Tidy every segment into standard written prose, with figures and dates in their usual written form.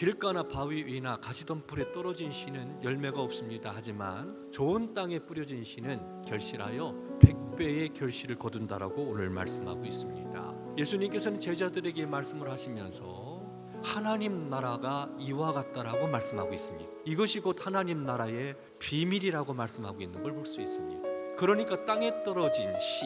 길가나 바위 위나 가시덤불에 떨어진 씨는 열매가 없습니다. 하지만 좋은 땅에 뿌려진 씨는 결실하여 100배의 결실을 거둔다라고 오늘 말씀하고 있습니다. 예수님께서는 제자들에게 말씀을 하시면서 하나님 나라가 이와 같다라고 말씀하고 있습니다. 이것이 곧 하나님 나라의 비밀이라고 말씀하고 있는 걸 볼 수 있습니다. 그러니까 땅에 떨어진 씨,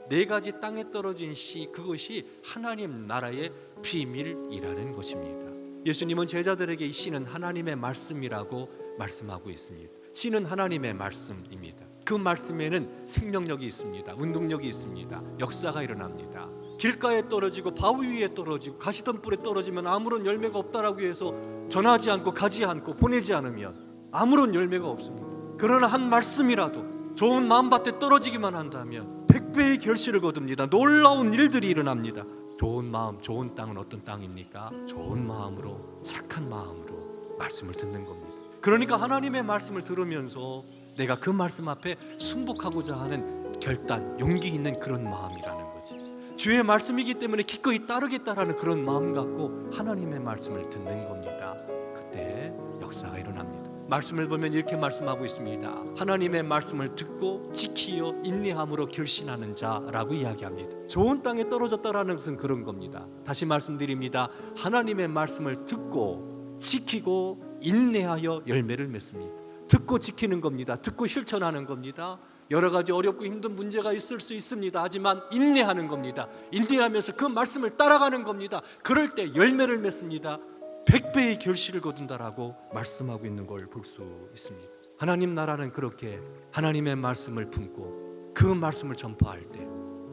4가지 땅에 떨어진 씨, 그것이 하나님 나라의 비밀이라는 것입니다. 예수님은 제자들에게 이 씨는 하나님의 말씀이라고 말씀하고 있습니다. 씨는 하나님의 말씀입니다. 그 말씀에는 생명력이 있습니다. 운동력이 있습니다. 역사가 일어납니다. 길가에 떨어지고 바위 위에 떨어지고 가시덤불에 떨어지면 아무런 열매가 없다라고 해서 전하지 않고 가지 않고 보내지 않으면 아무런 열매가 없습니다. 그러나 한 말씀이라도 좋은 마음밭에 떨어지기만 한다면 100배의 결실을 거둡니다. 놀라운 일들이 일어납니다. 좋은 마음, 좋은 땅은 어떤 땅입니까? 좋은 마음으로, 착한 마음으로 말씀을 듣는 겁니다. 그러니까 하나님의 말씀을 들으면서 내가 그 말씀 앞에 순복하고자 하는 결단, 용기 있는 그런 마음이라는 거지. 주의 말씀이기 때문에 기꺼이 따르겠다라는 그런 마음 갖고 하나님의 말씀을 듣는 겁니다. 그때 역사가 일어납니다. 말씀을 보면 이렇게 말씀하고 있습니다. 하나님의 말씀을 듣고 지키어 인내함으로 결신하는 자라고 이야기합니다. 좋은 땅에 떨어졌다라는 것은 그런 겁니다. 다시 말씀드립니다. 하나님의 말씀을 듣고 지키고 인내하여 열매를 맺습니다. 듣고 지키는 겁니다. 듣고 실천하는 겁니다. 여러 가지 어렵고 힘든 문제가 있을 수 있습니다. 하지만 인내하는 겁니다. 인내하면서 그 말씀을 따라가는 겁니다. 그럴 때 열매를 맺습니다. 100배의 결실을 거둔다라고 말씀하고 있는 걸 볼 수 있습니다. 하나님 나라는 그렇게 하나님의 말씀을 품고 그 말씀을 전파할 때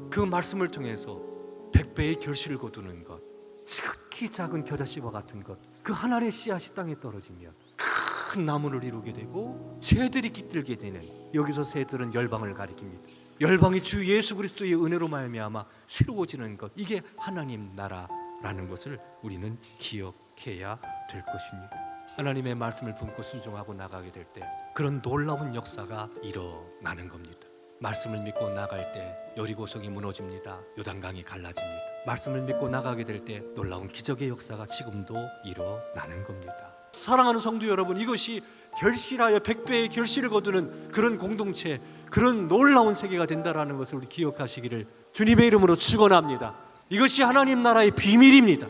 그 말씀을 통해서 100배의 결실을 거두는 것, 특히 작은 겨자씨와 같은 것, 그 하나의 씨앗이 땅에 떨어지면 큰 나무를 이루게 되고 새들이 깃들게 되는, 여기서 새들은 열방을 가리킵니다. 열방이 주 예수 그리스도의 은혜로 말미암아 새로워지는 것, 이게 하나님 나라라는 것을 우리는 기억해야 될 것입니다. 하나님의 말씀을 품고 순종하고 나가게 될 때 그런 놀라운 역사가 일어나는 겁니다. 말씀을 믿고 나갈 때 여리고성이 무너집니다. 요단강이 갈라집니다. 말씀을 믿고 나가게 될 때 놀라운 기적의 역사가 지금도 일어나는 겁니다. 사랑하는 성도 여러분, 이것이 결실하여 100배의 결실을 거두는 그런 공동체, 그런 놀라운 세계가 된다는 것을 우리 기억하시기를 주님의 이름으로 축원합니다. 이것이 하나님 나라의 비밀입니다.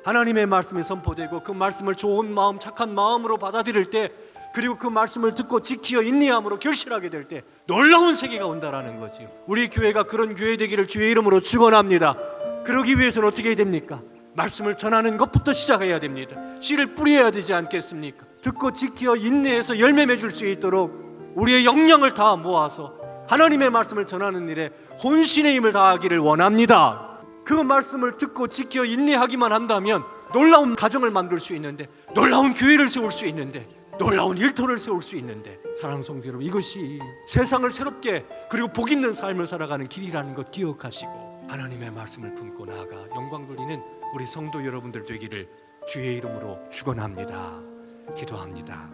하나님의 말씀이 선포되고 그 말씀을 좋은 마음, 착한 마음으로 받아들일 때, 그리고 그 말씀을 듣고 지키어 인내함으로 결실하게 될 때 놀라운 세계가 온다라는 거지요. 우리 교회가 그런 교회 되기를 주의 이름으로 축원합니다. 그러기 위해서는 어떻게 해야 됩니까? 말씀을 전하는 것부터 시작해야 됩니다. 씨를 뿌려야 되지 않겠습니까? 듣고 지키어 인내해서 열매 맺을 수 있도록 우리의 역량을 다 모아서 하나님의 말씀을 전하는 일에 혼신의 힘을 다하기를 원합니다. 그 말씀을 듣고 지켜 인내하기만 한다면 놀라운 가정을 만들 수 있는데, 놀라운 교회를 세울 수 있는데, 놀라운 일터를 세울 수 있는데, 사랑하는 성도 여러분, 이것이 세상을 새롭게 그리고 복 있는 삶을 살아가는 길이라는 것 기억하시고 하나님의 말씀을 품고 나아가 영광 돌리는 우리 성도 여러분들 되기를 주의 이름으로 축원합니다. 기도합니다.